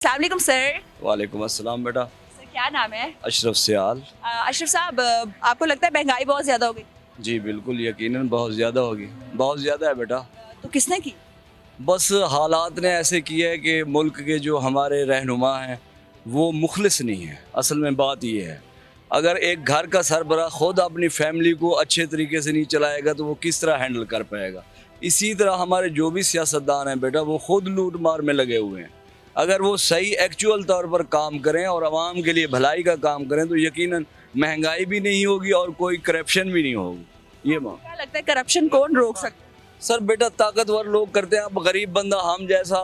अस्सलाम वालेकुम सर। वालेकुम अस्सलाम बेटा। सर क्या नाम है? अशरफ सियाल। अशरफ साहब, आपको लगता है महंगाई बहुत ज़्यादा हो गई? जी बिल्कुल, यकीनन बहुत ज़्यादा होगी, बहुत ज़्यादा है बेटा। तो किसने की? बस हालात ने ऐसे किया है कि मुल्क के जो हमारे रहनुमा हैं वो मुखलिस नहीं है। असल में बात ये है, अगर एक घर का सरबरा ख़ुद अपनी फैमिली को अच्छे तरीके से नहीं चलाएगा तो वो किस तरह हैंडल कर पाएगा। इसी तरह हमारे जो भी सियासतदान हैं बेटा, वो ख़ुद लूट मार में लगे हुए हैं। अगर वो सही एक्चुअल तौर पर काम करें और आवाम के लिए भलाई का काम करें तो यकीनन महंगाई भी नहीं होगी और कोई करप्शन भी नहीं होगी। ये क्या लगता है करप्शन कौन रोक सकता है? सर बेटा, ताकतवर लोग करते हैं। अब गरीब बंदा हम जैसा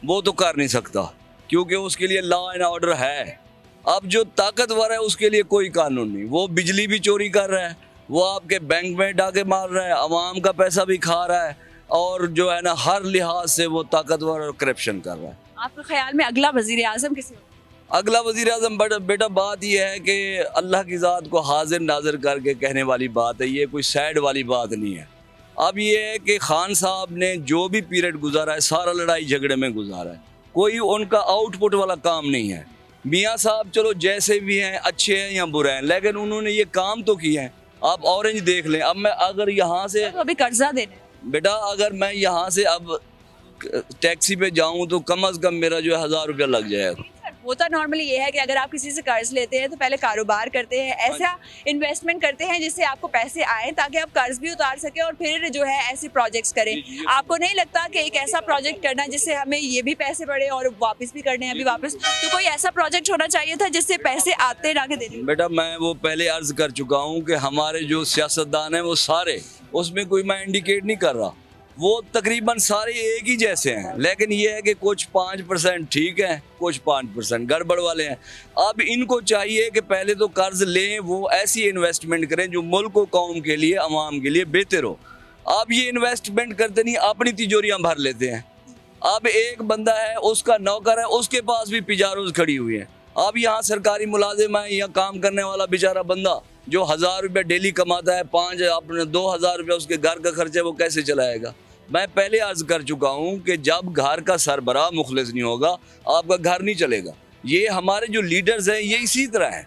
वो तो कर नहीं सकता, क्योंकि उसके लिए लॉ एंड ऑर्डर है। अब जो ताकतवर है उसके लिए कोई कानून नहीं। वो बिजली भी चोरी कर रहा है, वो आपके बैंक में डाके मार रहा है, आवाम का पैसा भी खा रहा है, और जो है ना हर लिहाज से वो ताकतवर और करप्शन कर रहा है। आपके ख्याल में अगला वजीर आजम किसे होगा? अगला वजीर आजम बेटा बात यह है कि अल्लाह की ज़ात को हाजिर नाजिर करके कहने वाली बात है, ये कोई सैड वाली बात नहीं है। अब ये है कि खान साहब ने जो भी पीरियड गुजारा है सारा लड़ाई झगड़े में गुजारा है, कोई उनका आउटपुट वाला काम नहीं है। मियाँ साहब चलो जैसे भी हैं, अच्छे हैं या बुरे हैं, लेकिन उन्होंने ये काम तो किए हैं। आप ऑरेंज देख लें। अब मैं अगर यहाँ से तो अभी कर्जा देने बेटा, अगर मैं यहाँ से अब टैक्सी पे जाऊँ तो कम अज़ कम मेरा जो है 1000 रुपया लग जाएगा। होता नॉर्मली ये है कि अगर आप किसी से कर्ज लेते हैं तो पहले कारोबार करते हैं, ऐसा इन्वेस्टमेंट करते हैं जिससे आपको पैसे आए ताकि आप कर्ज भी उतार सके और फिर जो है ऐसे प्रोजेक्ट्स करें। आपको नहीं लगता कि एक ऐसा प्रोजेक्ट करना जिससे हमें ये भी पैसे बढ़े और वापस भी करने हैं अभी वापस, तो कोई ऐसा प्रोजेक्ट होना चाहिए था जिससे पैसे आते ना के देने? बेटा मैं वो पहले अर्ज कर चुका हूँ कि हमारे जो सियासतदान हैं वो सारे, उसमें कोई मैं इंडिकेट नहीं कर रहा, वो तकरीबन सारे एक ही जैसे हैं। लेकिन ये है कि कुछ 5% ठीक है, कुछ 5% गड़बड़ वाले हैं। अब इनको चाहिए कि पहले तो कर्ज लें, वो ऐसी इन्वेस्टमेंट करें जो मुल्क और कौम के लिए, अवाम के लिए बेहतर हो। अब ये इन्वेस्टमेंट करते नहीं, अपनी तिजोरियां भर लेते हैं। अब एक बंदा है, उसका नौकर है, उसके पास भी पिजारोज खड़ी हुई है। अब यहाँ सरकारी मुलाजिम है या काम करने वाला बेचारा बंदा जो 1000 रुपया डेली कमाता है, 5 अपने 2000 रुपया उसके घर का खर्च है, वो कैसे चलाएगा। मैं पहले अर्ज कर चुका हूँ कि जब घर का सरबराह मुखलिस नहीं होगा आपका घर नहीं चलेगा। ये हमारे जो लीडर्स हैं ये इसी तरह हैं।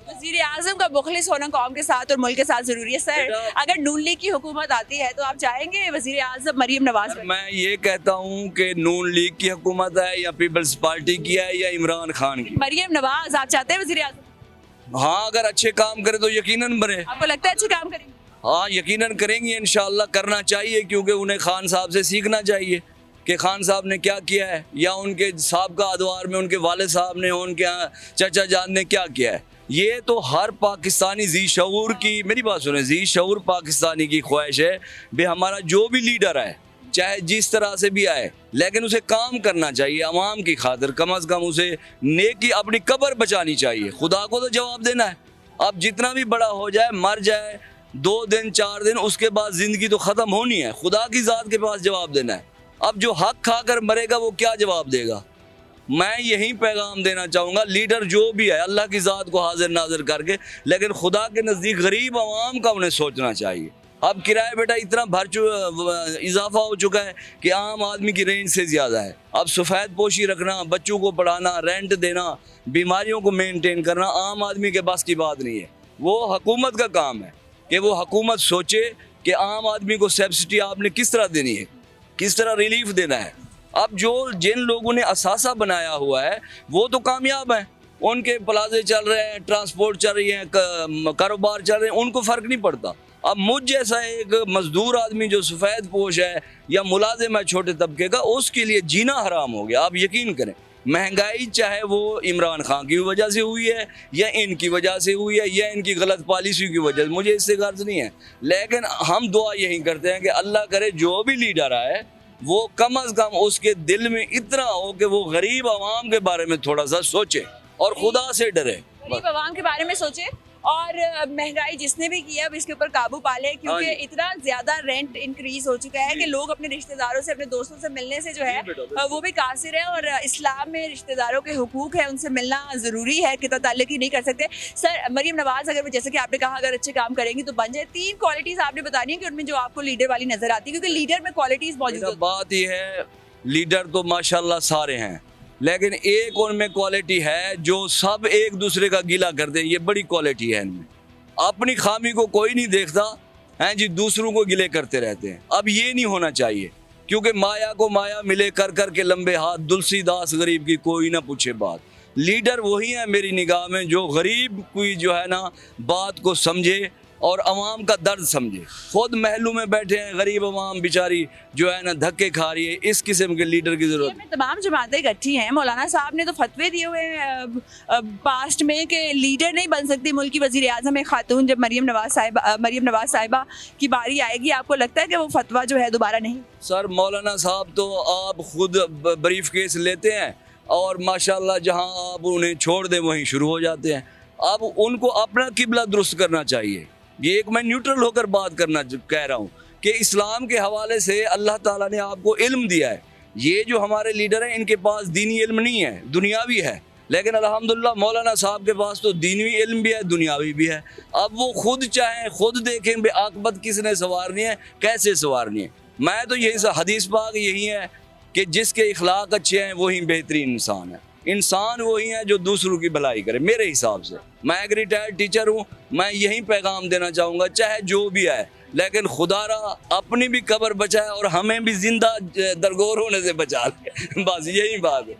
वजीर आजम का मुखलिस होना कौम के साथ और मुल्क के साथ जरूरी है। सर अगर नून लीग की हुकूमत आती है तो आप चाहेंगे वजीर आजम मरियम नवाज बने? मैं ये कहता हूँ कि नून लीग की हुकूमत है या पीपल्स पार्टी की है या इमरान खान की। मरियम नवाज आप चाहते हैं वजीर आजम? हाँ, अगर अच्छे काम करे तो यकीनन बने। आपको लगता है अच्छे काम करेंगे? हाँ यकीनन करेंगे, इंशाल्लाह करना चाहिए, क्योंकि उन्हें खान साहब से सीखना चाहिए कि खान साहब ने क्या किया है, या उनके साहबका अदवार में उनके वाले साहब ने, उनके चचा जान ने क्या किया है। ये तो हर पाकिस्तानी जी शऊर की, मेरी बात सुने, जी शऊर पाकिस्तानी की ख्वाहिश है भी हमारा जो भी लीडर है चाहे जिस तरह से भी आए, लेकिन उसे काम करना चाहिए अवाम की खातिर। कम अज़ कम उसे नेकी, अपनी कब्र बचानी चाहिए। खुदा को तो जवाब देना है। अब जितना भी बड़ा हो जाए, मर जाए 2 दिन 4 दिन, उसके बाद जिंदगी तो खत्म होनी है, खुदा की जात के पास जवाब देना है। अब जो हक खाकर मरेगा वो क्या जवाब देगा। मैं यही पैगाम देना चाहूँगा, लीडर जो भी है अल्लाह की ज़ात को हाजिर नाजिर करके, लेकिन खुदा के नज़दीक गरीब आवाम का उन्हें सोचना चाहिए। अब किराया बेटा इतना इजाफा हो चुका है कि आम आदमी की रेंज से ज़्यादा है। अब सफ़ेद पोशी रखना, बच्चों को पढ़ाना, रेंट देना, बीमारियों को मेनटेन करना आम आदमी के बस की बात नहीं है। वो हुकूमत का काम है कि वो हुकूमत सोचे कि आम आदमी को सब्सिडी आपने किस तरह देनी है, किस तरह रिलीफ देना है। अब जिन लोगों ने असासा बनाया हुआ है वो तो कामयाब हैं, उनके प्लाजे चल रहे हैं, ट्रांसपोर्ट चल रही है, कारोबार चल रहे हैं, उनको फ़र्क नहीं पड़ता। अब मुझ जैसा एक मजदूर आदमी जो सफ़ेद पोश है या मुलाजिम है छोटे तबके का, उसके लिए जीना हराम हो गया। आप यकीन करें, महंगाई चाहे वो इमरान खान की वजह से हुई है या इनकी वजह से हुई है या इनकी गलत पॉलिसी की वजह से, मुझे इससे गर्ज नहीं है, लेकिन हम दुआ यही करते हैं कि अल्लाह करे जो भी लीडर आए वो कम अज़ कम उसके दिल में इतना हो कि वो गरीब आवाम के बारे में थोड़ा सा सोचे और खुदा से डरे। गरीब आवाम के बारे में सोचे और महंगाई जिसने भी किया अब इसके ऊपर काबू पा ले, क्योंकि इतना ज्यादा रेंट इंक्रीज हो चुका है कि लोग अपने रिश्तेदारों से, अपने दोस्तों से मिलने से जो है वो भी कासिर है। और इस्लाम में रिश्तेदारों के हुकूक है, उनसे मिलना जरूरी है, कितना ताल्लुक ही नहीं कर सकते। सर मरियम नवाज अगर जैसे कि आपने कहा अगर अच्छे काम करेंगी तो बन जाए, 3 क्वालिटीज आपने बतानी है कि उनमें जो आपको लीडर वाली नजर आती है, क्योंकि लीडर में क्वालिटीज मौजूद है। बात यह है, लीडर तो माशाल्लाह सारे हैं, लेकिन एक उनमें क्वालिटी है जो सब एक दूसरे का गिला करते हैं, ये बड़ी क्वालिटी है इनमें। अपनी खामी को कोई नहीं देखता हैं जी, दूसरों को गिले करते रहते हैं। अब ये नहीं होना चाहिए, क्योंकि माया को माया मिले कर कर के लंबे हाथ, तुलसीदास गरीब की कोई ना पूछे बात। लीडर वही है मेरी निगाह में जो गरीब की जो है ना बात को समझे और अवाम का दर्द समझे। खुद महलों में बैठे हैं गरीब अवाम बेचारी जो है ना धक्के खा रही है, इस किस्म के लीडर की जरूरत। में तमाम जमातें इकट्ठी हैं। मौलाना साहब ने तो फतवे दिए हुए हैं पास्ट में कि लीडर नहीं बन सकती मुल्क की वजीर आज़म एक खातून। जब मरीम नवाज साहिबा की बारी आएगी, आपको लगता है कि वो फतवा जो है दोबारा नहीं? सर मौलाना साहब तो आप खुद ब्रीफ केस लेते हैं और माशाल्लाह जहां आप उन्हें छोड़ दें वहीं शुरू हो जाते हैं। अब उनको अपना किबला दुरुस्त करना चाहिए। ये एक मैं न्यूट्रल होकर बात करना कह रहा हूँ कि इस्लाम के हवाले से अल्लाह ताला ने आपको इल्म दिया है। ये जो हमारे लीडर हैं इनके पास दीनी इल्म नहीं है, दुनियावी है, लेकिन अल्हम्दुलिल्लाह मौलाना साहब के पास तो दीनी इल्म भी है, दुनियावी भी है। अब वो खुद चाहें, खुद देखें बे आकबत किसने संवारनी है, कैसे संवारनी है। मैं तो यही हदीस पाक यही है कि जिसके इखलाक अच्छे हैं वही बेहतरीन इंसान है। इंसान वही है जो दूसरों की भलाई करे। मेरे हिसाब से मैं एक रिटायर्ड टीचर हूँ, मैं यही पैगाम देना चाहूँगा, चाहे जो भी है, लेकिन खुदारा अपनी भी कब्र बचाए और हमें भी जिंदा दरगोर होने से बचा ले। बस यही बात है।